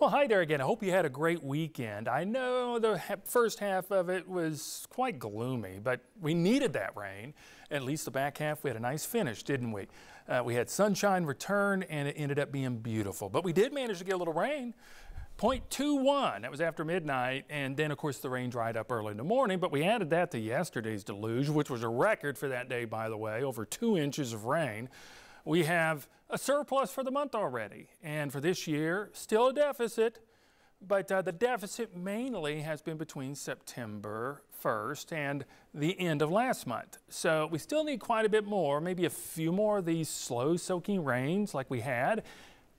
Well, hi there again. I hope you had a great weekend. I know the first half of it was quite gloomy, but we needed that rain. At least the back half, we had a nice finish, didn't we? We had sunshine return, and it ended up being beautiful. But we did manage to get a little rain. 0.21, that was after midnight, and then of course the rain dried up early in the morning, but we added that to yesterday's deluge, which was a record for that day, by the way, over 2 inches of rain. We have a surplus for the month already, and for this year, still a deficit, but the deficit mainly has been between September 1st and the end of last month. So we still need quite a bit more, maybe a few more of these slow soaking rains like we had,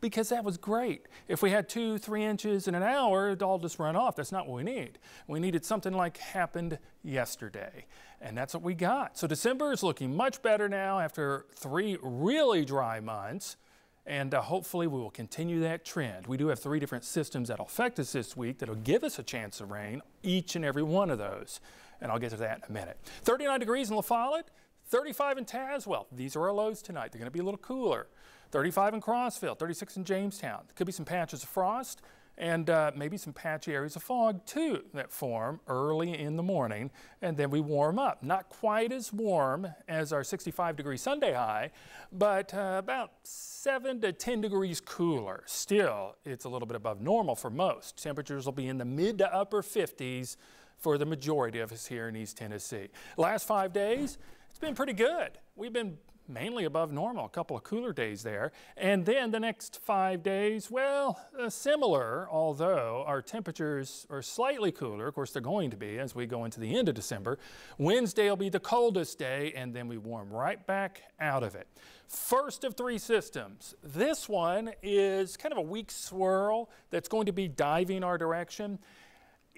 because that was great. If we had 2-3 inches in an hour, it'd all just run off. That's not what we need. We needed something like happened yesterday, and that's what we got. So December is looking much better now after 3 really dry months, and hopefully we will continue that trend. We do have 3 different systems that'll affect us this week that'll give us a chance of rain, each and every one of those, and I'll get to that in a minute. 39 degrees in La Follette, 35 in Tazewell. These are our lows tonight. They're going to be a little cooler. 35 in Crossville, 36 in Jamestown. Could be some patches of frost and maybe some patchy areas of fog too that form early in the morning, and then we warm up. Not quite as warm as our 65-degree Sunday high, but about 7 to 10 degrees cooler. Still, it's a little bit above normal for most. Temperatures will be in the mid to upper 50s for the majority of us here in East Tennessee. Last 5 days, it's been pretty good. We've been mainly above normal, a couple of cooler days there. And then the next 5 days, well, similar, although our temperatures are slightly cooler. Of course, they're going to be as we go into the end of December. Wednesday will be the coldest day, and then we warm right back out of it. First of 3 systems. This one is kind of a weak swirl that's going to be diving our direction.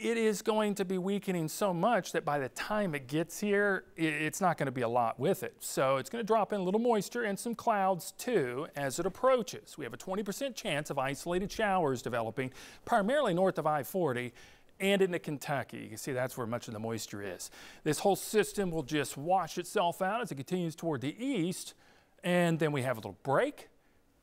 It is going to be weakening so much that by the time it gets here, it's not going to be a lot with it. So it's going to drop in a little moisture and some clouds too as it approaches. We have a 20% chance of isolated showers developing, primarily north of I-40 and into Kentucky. You can see that's where much of the moisture is. This whole system will just wash itself out as it continues toward the east, and then we have a little break.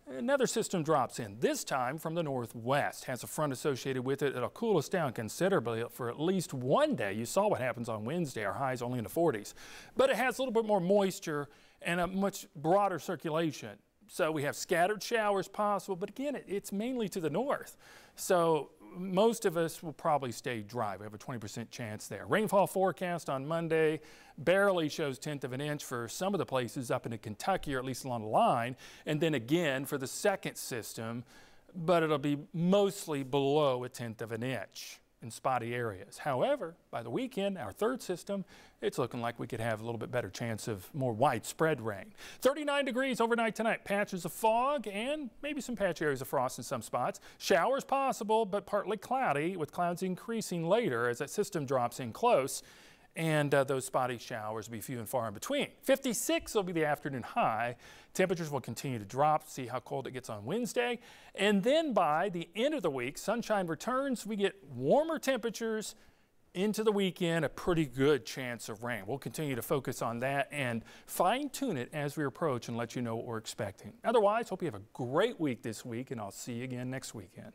Another system drops in, this time from the northwest. Has a front associated with it that'll cool us down considerably for at least one day. You saw what happens on Wednesday. Our highs only in the 40s. But it has a little bit more moisture and a much broader circulation. So we have scattered showers possible, but again, it's mainly to the north. So most of us will probably stay dry. We have a 20% chance there. Rainfall forecast on Monday barely shows 1/10 of an inch for some of the places up into Kentucky, or at least along the line. And then again for the second system, but it'll be mostly below a 1/10 of an inch in spotty areas. However, by the weekend, our third system, it's looking like we could have a little bit better chance of more widespread rain. 39 degrees overnight tonight. Patches of fog and maybe some patch areas of frost in some spots. Showers possible, but partly cloudy, with clouds increasing later as that system drops in close. And those spotty showers will be few and far in between. 56 will be the afternoon high. Temperatures will continue to drop, see how cold it gets on Wednesday. And then by the end of the week, sunshine returns. We get warmer temperatures into the weekend, a pretty good chance of rain. We'll continue to focus on that and fine tune it as we approach and let you know what we're expecting. Otherwise, hope you have a great week this week, and I'll see you again next weekend.